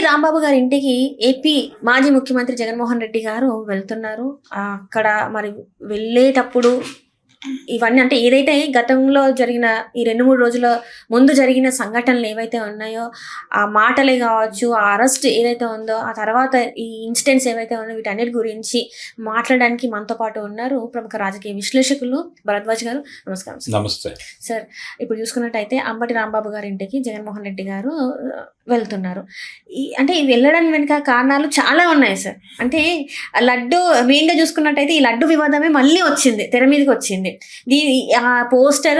రాంబాబు గారి ఇంటికి ఏపీ మాజీ ముఖ్యమంత్రి జగన్మోహన్ రెడ్డి గారు వెళ్తున్నారు. అక్కడ మరి వెళ్ళేటప్పుడు ఇవన్నీ అంటే ఏదైతే గతంలో జరిగిన ఈ 2-3 రోజుల ముందు జరిగిన సంఘటనలు ఏవైతే ఉన్నాయో, ఆ మాటలే కావచ్చు, ఆ అరెస్ట్ ఏదైతే ఉందో, ఆ తర్వాత ఈ ఇన్సిడెంట్స్ ఏవైతే ఉన్నాయో వీటన్నిటి గురించి మాట్లాడడానికి మనతో పాటు ఉన్నారు ప్రముఖ రాజకీయ విశ్లేషకులు భరద్వాజ్ గారు. నమస్కారం సార్. నమస్తే సార్. ఇప్పుడు చూసుకున్నట్టయితే అంబటి రాంబాబు గారి ఇంటికి జగన్మోహన్ రెడ్డి గారు వెళ్తున్నారు. అంటే ఈ వెళ్ళడానికి వెనుక కారణాలు చాలా ఉన్నాయి సార్. అంటే లడ్డు మెయిన్గా చూసుకున్నట్టయితే ఈ లడ్డు వివాదమే మళ్ళీ వచ్చింది, తెర మీదకి వచ్చింది. ఆ పోస్టర్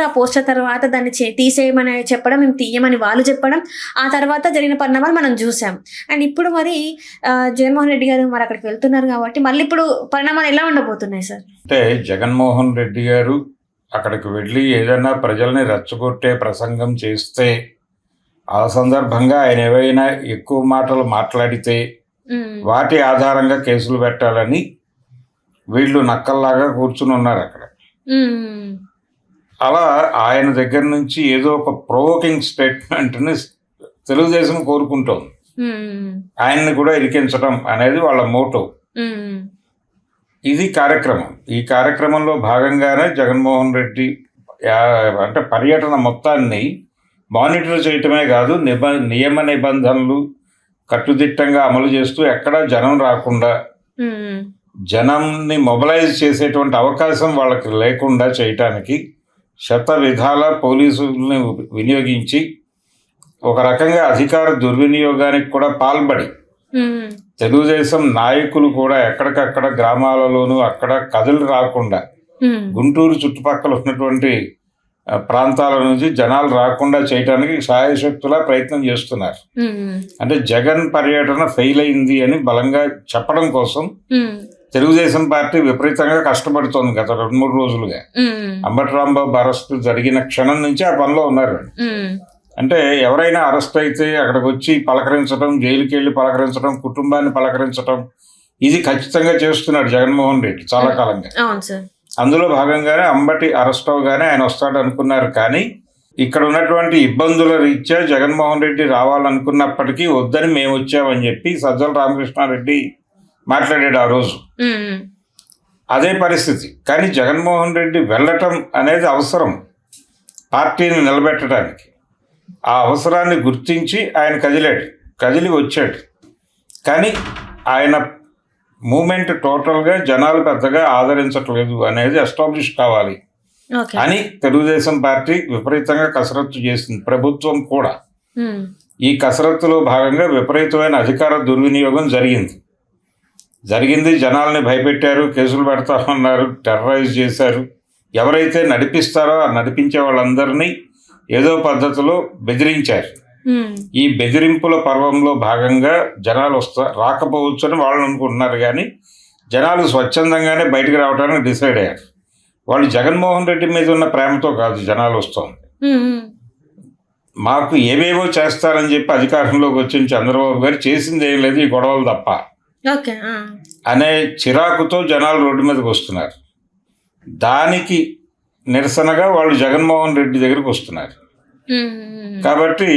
తర్వాత దాన్ని తీసేయమని చెప్పడం, మేము తీయమని వాళ్ళు చెప్పడం, ఆ తర్వాత జరిగిన పరిణామాలు మనం చూసాం. అండ్ ఇప్పుడు మరి జగన్మోహన్ రెడ్డి గారు మరి అక్కడికి వెళ్తున్నారు కాబట్టి మళ్ళీ ఇప్పుడు పరిణామాలు ఎలా ఉండబోతున్నాయి సార్? అంటే జగన్మోహన్ రెడ్డి గారు అక్కడికి వెళ్ళి ఏదైనా ప్రజల్ని రెచ్చగొట్టే ప్రసంగం చేస్తే, ఆ సందర్భంగా ఆయన ఏవైనా ఎక్కువ మాటలు మాట్లాడితే వాటి ఆధారంగా కేసులు పెట్టాలని వీళ్ళు నక్కల్లాగా కూర్చుని ఉన్నారు అక్కడ. అలా ఆయన దగ్గర నుంచి ఏదో ఒక ప్రొవోకింగ్ స్టేట్మెంట్ని తెలుగుదేశం కోరుకుంటోంది. ఆయన్ని కూడా ఇరికించడం అనేది వాళ్ళ మోటో. ఇది కార్యక్రమం. ఈ కార్యక్రమంలో భాగంగానే జగన్మోహన్ రెడ్డి అంటే పర్యటన మొత్తాన్ని మానిటర్ చేయటమే కాదు, నియమ నిబంధనలు కట్టుదిట్టంగా అమలు చేస్తూ ఎక్కడా జనం రాకుండా, జనంని మొబిలైజ్ చేసేటువంటి అవకాశం వాళ్ళకి లేకుండా చేయటానికి శత విధాల పోలీసుల్ని వినియోగించి ఒక రకంగా అధికార దుర్వినియోగానికి కూడా పాల్పడి తెలుగుదేశం నాయకులు కూడా ఎక్కడికక్కడ గ్రామాలలోనూ అక్కడ కథలు రాకుండా, గుంటూరు చుట్టుపక్కల ఉన్నటువంటి ప్రాంతాల నుంచి జనాలు రాకుండా చేయడానికి సాయశక్తులా ప్రయత్నం చేస్తున్నారు. అంటే జగన్ పర్యటన ఫెయిల్ అయింది అని బలంగా చెప్పడం కోసం తెలుగుదేశం పార్టీ విపరీతంగా కష్టపడుతోంది గత 2-3 రోజులుగా. అంబటి రాంబాబు అరెస్ట్ జరిగిన క్షణం నుంచి ఆ పనిలో ఉన్నారు. అంటే ఎవరైనా అరెస్ట్ అయితే అక్కడికి వచ్చి పలకరించడం, జైలుకి వెళ్ళి పలకరించడం, కుటుంబాన్ని పలకరించడం, ఇది ఖచ్చితంగా చేస్తున్నాడు జగన్మోహన్ రెడ్డి చాలా కాలంగా. అందులో భాగంగానే అంబటి అరెస్ట్ అవగానే ఆయన వస్తాడు అనుకున్నారు. కానీ ఇక్కడ ఉన్నటువంటి ఇబ్బందుల రీత్యా జగన్మోహన్ రెడ్డి రావాలనుకున్నప్పటికీ వద్దని మేము వచ్చామని చెప్పి సజ్జల రామకృష్ణారెడ్డి మాట్లాడాడు ఆ రోజు. అదే పరిస్థితి. కానీ జగన్మోహన్ రెడ్డి వెళ్ళటం అనేది అవసరం పార్టీని నిలబెట్టడానికి. ఆ అవసరాన్ని గుర్తించి ఆయన కదిలి వచ్చాడు. కానీ ఆయన మూమెంట్ టోటల్గా జనాలు పెద్దగా ఆదరించట్లేదు అనేది ఎస్టాబ్లిష్ కావాలి అని తెలుగుదేశం పార్టీ విపరీతంగా కసరత్తు చేసింది. ప్రభుత్వం కూడా ఈ కసరత్తులో భాగంగా విపరీతమైన అధికార దుర్వినియోగం జరిగింది. జనాల్ని భయపెట్టారు, కేసులు పెడతామన్నారు, టెర్రరైజ్ చేశారు. ఎవరైతే నడిపిస్తారో ఆ నడిపించే వాళ్ళందరినీ ఏదో పద్ధతిలో బెదిరించారు. ఈ బెదిరింపుల పర్వంలో భాగంగా జనాలు రాకపోవచ్చు అని వాళ్ళు అనుకుంటున్నారు. కానీ జనాలు స్వచ్ఛందంగానే బయటకు రావడానికి డిసైడ్ అయ్యారు. వాళ్ళు జగన్మోహన్ రెడ్డి మీద ఉన్న ప్రేమతో కాదు జనాలు వస్తుంది. మాకు ఏవేవో చేస్తారని చెప్పి అధికారంలోకి వచ్చిన చంద్రబాబు గారు చేసింది ఏం లేదు, ఈ గొడవలు తప్ప అనే చిరాకుతో జనాలు రోడ్డు మీదకి వస్తున్నారు. దానికి నిరసనగా వాళ్ళు జగన్మోహన్ రెడ్డి దగ్గరికి వస్తున్నారు. కాబట్టి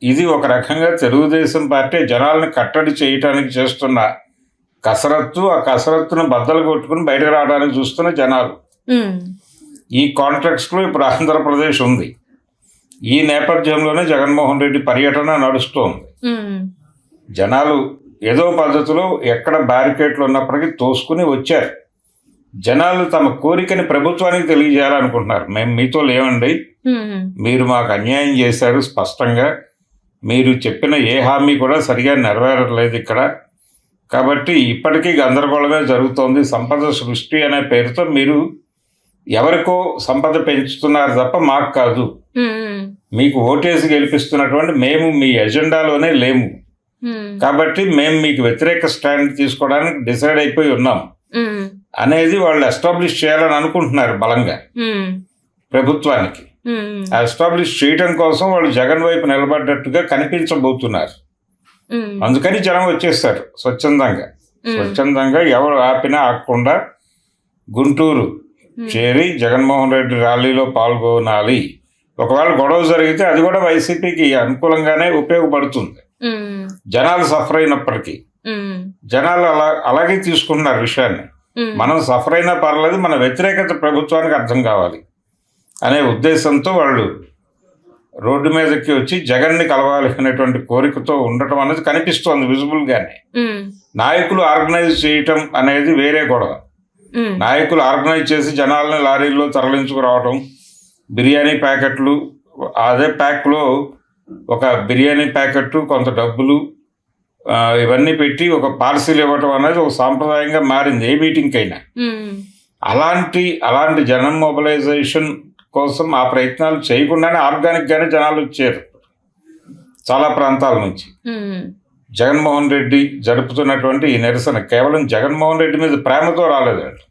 ఇది ఒక రకంగా తెలుగుదేశం పార్టీ జనాలను కట్టడి చేయటానికి చేస్తున్న కసరత్తు. ఆ కసరత్తును బద్దలు కొట్టుకుని బయటకు రావడానికి చూస్తున్న జనాలు. ఈ కాంటెక్స్ట్లో ఇప్పుడు ఆంధ్రప్రదేశ్ ఉంది. ఈ నేపథ్యంలోనే జగన్మోహన్ రెడ్డి పర్యటన నడుస్తోంది. జనాలు ఏదో పద్ధతిలో ఎక్కడ బ్యారికేడ్లు ఉన్నప్పటికీ తోసుకుని వచ్చారు. జనాలు తమ కోరికని ప్రభుత్వానికి తెలియజేయాలనుకుంటున్నారు. మేము మీతో లేవండి, మీరు మాకు అన్యాయం చేశారు, స్పష్టంగా మీరు చెప్పిన ఏ హామీ కూడా సరిగా నెరవేరలేదు ఇక్కడ. కాబట్టి ఇప్పటికీ గందరగోళమే జరుగుతోంది. సంపద సృష్టి అనే పేరుతో మీరు ఎవరికో సంపద పెంచుతున్నారు తప్ప మాకు కాదు. మీకు ఓటేసి గెలిపిస్తున్నటువంటి మేము మీ ఎజెండాలోనే లేము. కాబట్టి మేము మీకు వ్యతిరేక స్టాండ్ తీసుకోవడానికి డిసైడ్ అయిపోయి ఉన్నాం అనేది వాళ్ళు ఎస్టాబ్లిష్ చేయాలని అనుకుంటున్నారు బలంగా ప్రభుత్వానికి. ఎస్టాబ్లిష్ చేయడం కోసం వాళ్ళు జగన్ వైపు నిలబడ్డట్టుగా కనిపించబోతున్నారు. అందుకని జనం వచ్చేస్తారు స్వచ్ఛందంగా ఎవరు ఆపినా ఆగకుండా గుంటూరు చేరి జగన్మోహన్ రెడ్డి ర్యాలీలో పాల్గొనాలి. ఒకవేళ గొడవ జరిగితే అది కూడా వైసీపీకి అనుకూలంగానే ఉపయోగపడుతుంది. జనాలు సఫర్ అయినప్పటికీ జనాలు అలాగే తీసుకుంటున్నారు విషయాన్ని. మనం సఫర్ అయినా పర్లేదు, మన వ్యతిరేకత ప్రభుత్వానికి అర్థం కావాలి అనే ఉద్దేశంతో వాళ్ళు రోడ్డు మీదకి వచ్చి జగన్ని కలవాలి అనేటువంటి కోరికతో ఉండటం అనేది కనిపిస్తోంది విజిబుల్గానే. నాయకులు ఆర్గనైజ్ చేయటం అనేది వేరే గొడవ. నాయకులు ఆర్గనైజ్ చేసి జనాలని లారీల్లో తరలించుకురావడం, బిర్యానీ ప్యాకెట్లు, అదే ప్యాక్లో ఒక బిర్యానీ ప్యాకెట్, కొంత డబ్బులు ఇవన్నీ పెట్టి ఒక పార్సిల్ ఇవ్వటం అనేది ఒక సాంప్రదాయంగా మారింది ఏ మీటింగ్కి అయినా. అలాంటి జనం మొబిలైజేషన్ కోసం ఆ ప్రయత్నాలు చేయకుండానే ఆర్గానిక్గానే జనాలు వచ్చారు చాలా ప్రాంతాల నుంచి. జగన్మోహన్ రెడ్డి జరుపుతున్నటువంటి ఈ నిరసన కేవలం జగన్మోహన్ రెడ్డి మీద ప్రేమతో రాలేదండి.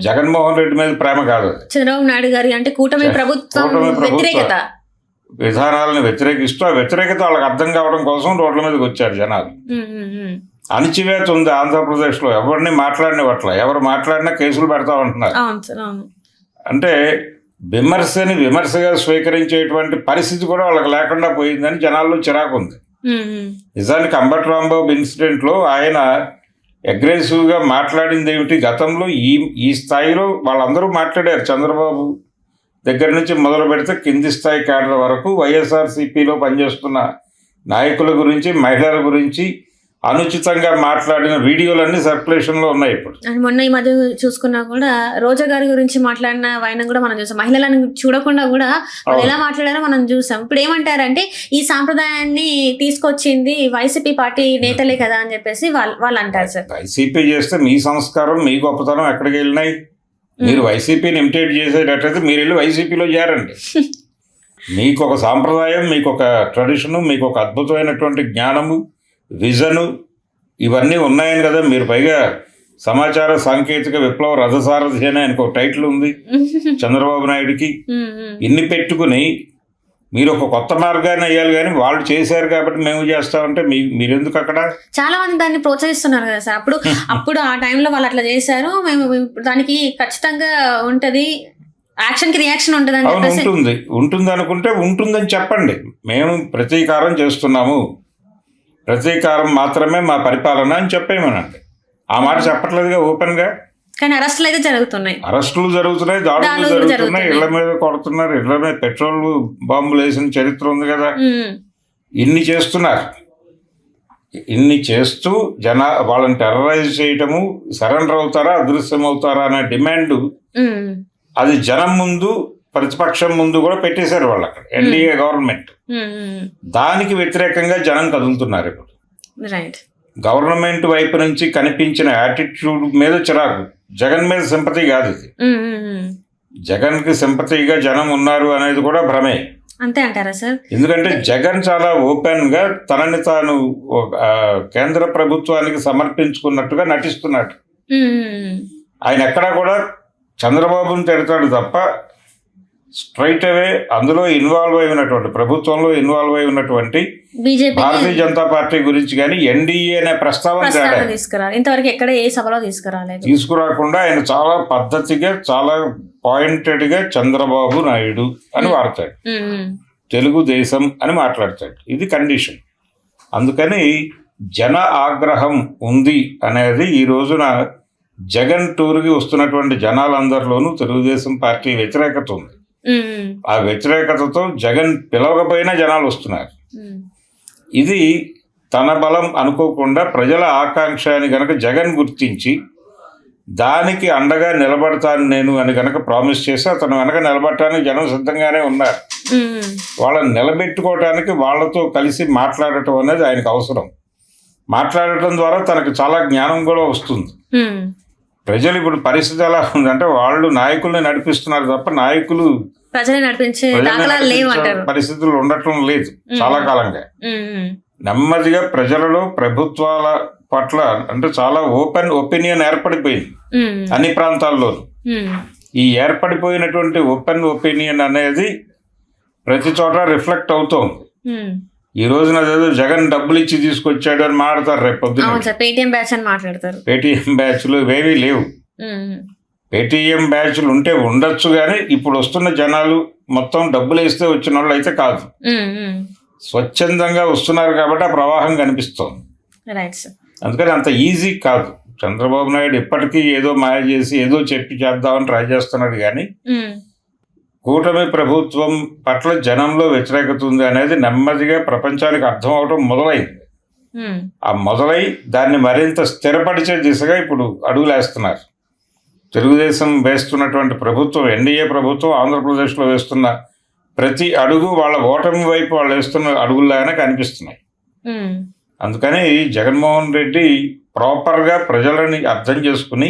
జగన్మోహన్ రెడ్డి మీద ప్రేమ కాదు, చంద్రబాబు నాయుడు గారి అంటే కూటమి ప్రభుత్వం విధానాలను వ్యతిరేకిస్తూ ఆ వ్యతిరేకత వాళ్ళకి అర్థం కావడం కోసం రోడ్ల మీదకి వచ్చారు జనాలు. అణిచివేత ఉంది ఆంధ్రప్రదేశ్లో, ఎవరిని మాట్లాడినట్ల, ఎవరు మాట్లాడినా కేసులు పెడతా ఉంటున్నారు. అంటే విమర్శని విమర్శగా స్వీకరించేటువంటి పరిస్థితి కూడా వాళ్ళకి లేకుండా పోయిందని జనాల్లో చిరాకు ఉంది. నిజానికి అంబటి రాంబాబు ఇన్సిడెంట్లో ఆయన అగ్రెసివ్గా మాట్లాడింది ఏమిటి? గతంలో ఈ స్థాయిలో వాళ్ళందరూ మాట్లాడారు. చంద్రబాబు దగ్గర నుంచి మొదలు పెడితే కింది స్థాయి క్యాడర్ వరకు వైఎస్ఆర్సీపీలో పనిచేస్తున్న నాయకుల గురించి, మహిళల గురించి అనుచితంగా మాట్లాడిన వీడియోలన్నీ సర్క్యులేషన్లో ఉన్నాయి. ఇప్పుడు మొన్న ఈ మధ్య చూసుకున్నా కూడా రోజా గారి గురించి మాట్లాడిన వైనం కూడా మనం చూసాం. మహిళలను చూడకుండా కూడా వాళ్ళు ఎలా మాట్లాడారో మనం చూసాం. ఇప్పుడు ఏమంటారంటే ఈ సాంప్రదాయాన్ని తీసుకొచ్చింది వైసీపీ పార్టీ నేతలే కదా అని చెప్పేసి వాళ్ళు అంటారు. సార్, వైసీపీ చేస్తే మీ సంస్కారం, మీ గొప్పతనం ఎక్కడికి వెళ్ళినాయి? మీరు వైసీపీని ఇమిటేట్ చేసేటట్టయితే మీరు వెళ్ళి వైసీపీలో చేరండి. మీకు ఒక సాంప్రదాయం, మీకు ఒక ట్రెడిషను, మీకు ఒక అద్భుతమైనటువంటి జ్ఞానము, విజను ఇవన్నీ ఉన్నాయని కదా మీరు. పైగా సమాచార సాంకేతిక విప్లవ రథసారథి అని ఆయనకు ఒక టైటిల్ ఉంది చంద్రబాబు నాయుడికి. ఇన్ని పెట్టుకుని మీరు ఒక కొత్త మార్గాన్ని అయ్యాలి, కానీ వాళ్ళు చేశారు కాబట్టి మేము చేస్తామంటే మీరెందుకు అక్కడ? చాలా మంది దాన్ని ప్రోత్సహిస్తున్నారు కదా సార్. అప్పుడు ఆ టైంలో వాళ్ళు అట్లా చేశారు, మేము దానికి ఖచ్చితంగా ఉంటది, యాక్షన్ కి రియాక్షన్ ఉంటుంది. ఉంటుంది అనుకుంటే ఉంటుందని చెప్పండి. మేము ప్రతీకారం చేస్తున్నాము, ప్రతీకారం మాత్రమే మా పరిపాలన అని చెప్పేమనండి. ఆ మాట చెప్పట్లేదుగా ఓపెన్ గా. కానీ అరెస్టులు అయితే జరుగుతున్నాయి, దాడులు జరుగుతున్నాయి, ఇళ్ల మీద కొడుతున్నారు, ఇళ్ల మీద పెట్రోల్ బాంబులు వేసిన చరిత్ర ఉంది కదా. ఇన్ని చేస్తున్నారు, ఇన్ని చేస్తూ వాళ్ళని టెర్రరైజ్ చేయటము, సరెండర్ అవుతారా అదృశ్యం అవుతారా అనే డిమాండ్ అది జనం ముందు, ప్రతిపక్షం ముందు కూడా పెట్టేశారు వాళ్ళు అక్కడ, ఎన్డీఏ గవర్నమెంట్. దానికి వ్యతిరేకంగా జనం కదులుతున్నారు ఇప్పుడు. గవర్నమెంట్ వైపు నుంచి కనిపించిన యాటిట్యూడ్ మీద చిరాకు, జగన్ మీద సింపతి కాదు ఇది. జగన్ కి సింపతిగా జనం ఉన్నారు అనేది కూడా భ్రమే. అంతే అంటారా సార్? ఎందుకంటే జగన్ చాలా ఓపెన్ గా తనని తాను కేంద్ర ప్రభుత్వానికి సమర్పించుకున్నట్టుగా నటిస్తున్నాడు. ఆయన ఎక్కడా కూడా చంద్రబాబుని తిడతాడు తప్ప స్ట్రైట్ అవే అందులో ఇన్వాల్వ్ అయి ఉన్నటువంటి, ప్రభుత్వంలో ఇన్వాల్వ్ అయి ఉన్నటువంటి భారతీయ జనతా పార్టీ గురించి కానీ ఎన్డీఏ అనే ప్రస్తావన ఇంతవరకు ఎక్కడ ఏ సభలో తీసుకురాకుండా ఆయన చాలా పద్ధతిగా, చాలా పాయింటెడ్ గా చంద్రబాబు నాయుడు అని వాడతాడు, తెలుగుదేశం అని మాట్లాడతాడు. ఇది కండిషన్. అందుకని జన ఆగ్రహం ఉంది అనేది ఈ రోజున జగన్ టూర్కి వస్తున్నటువంటి జనాలందరిలోనూ తెలుగుదేశం పార్టీ వ్యతిరేకత ఉంది. ఆ వ్యతిరేకతతో జగన్ పిలవకపోయినా జనాలు వస్తున్నారు. ఇది తన బలం అనుకోకుండా ప్రజల ఆకాంక్ష అని గనక జగన్ గుర్తించి దానికి అండగా నిలబడతాను నేను అని గనక ప్రామిస్ చేసి అతను వెనక నిలబడటానికి జనం సిద్ధంగానే ఉన్నారు. వాళ్ళని నిలబెట్టుకోవటానికి వాళ్ళతో కలిసి మాట్లాడటం అనేది ఆయనకు అవసరం. మాట్లాడటం ద్వారా తనకు చాలా జ్ఞానం కూడా వస్తుంది. ప్రజలు ఇప్పుడు పరిస్థితి ఎలా ఉందంటే వాళ్ళు నాయకుల్ని నడిపిస్తున్నారు తప్ప నాయకులు పరిస్థితులు ఉండటం లేదు చాలా కాలంగా. నెమ్మదిగా ప్రజలలో ప్రభుత్వాల పట్ల అంటే చాలా ఓపెన్ ఒపీనియన్ ఏర్పడిపోయింది అన్ని ప్రాంతాల్లోనూ. ఈ ఏర్పడిపోయినటువంటి ఓపెన్ ఒపీనియన్ అనేది ప్రతి చోట రిఫ్లెక్ట్ అవుతోంది. ఈ రోజున అదేదో జగన్ డబ్బులు ఇచ్చి తీసుకొచ్చాడు అని మాట్లాడతారు, రేపు పొద్దున పేటీఎం బ్యాచ్లు ఇవేవీ లేవు. పేటీఎం బ్యాచ్లు ఉంటే ఉండొచ్చు, కానీ ఇప్పుడు వస్తున్న జనాలు మొత్తం డబ్బులు వేస్తే వచ్చిన వాళ్ళు అయితే కాదు. స్వచ్ఛందంగా వస్తున్నారు కాబట్టి ఆ ప్రవాహం కనిపిస్తోంది. Right sir. అందుకని అంత ఈజీ కాదు. చంద్రబాబు నాయుడు ఇప్పటికీ ఏదో మాయ చేసి ఏదో చెప్పి చేద్దామని ట్రై చేస్తున్నాడు కానీ కూటమి ప్రభుత్వం పట్ల జనంలో వ్యతిరేకత ఉంది అనేది నెమ్మదిగా ప్రపంచానికి అర్థం అవడం మొదలైంది. ఆ మొదలై దాన్ని మరింత స్థిరపరిచే దిశగా ఇప్పుడు అడుగులేస్తున్నారు. తెలుగుదేశం వేస్తున్నటువంటి ప్రభుత్వం, ఎన్డీఏ ప్రభుత్వం ఆంధ్రప్రదేశ్లో వేస్తున్న ప్రతి అడుగు వాళ్ళ ఓటమి వైపు వాళ్ళు వేస్తున్న అడుగుల్లాగానే కనిపిస్తున్నాయి. అందుకని జగన్మోహన్ రెడ్డి ప్రాపర్గా ప్రజలని అర్థం చేసుకుని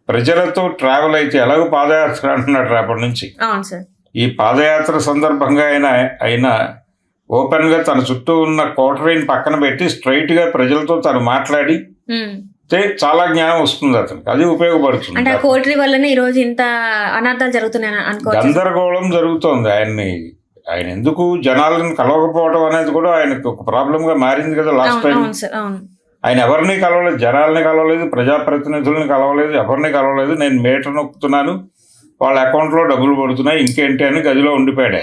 ప్రజలతో ట్రావెల్ అయితే ఎలాగో పాదయాత్ర అంటున్నాడు రేపటి నుంచి. ఈ పాదయాత్ర సందర్భంగా ఆయన ఓపెన్గా తన చుట్టూ ఉన్న కోటరీని పక్కన పెట్టి స్ట్రైట్గా ప్రజలతో తను మాట్లాడి చాలా జ్ఞానం వస్తుంది అతనికి. అది ఉపయోగపడుతుంది. అంటే కోటరీ వల్లనే ఈ రోజు ఇంత అనర్థాలు జరుగుతున్నాయి, గందరగోళం జరుగుతోంది. ఆయన ఎందుకు జనాలను కలవకపోవడం అనేది కూడా ఆయనకు ఒక ప్రాబ్లంగా మారింది కదా లాస్ట్ టైం. ఆయన ఎవరిని కలవలేదు, జనాల్ని కలవలేదు, ప్రజాప్రతినిధుల్ని కలవలేదు, ఎవరిని కలవలేదు. నేను మీటర్ నొక్కుతున్నాను, వాళ్ళ అకౌంట్లో డబ్బులు పడుతున్నాయి, ఇంకేంటి అని గదిలో ఉండిపోయాడు.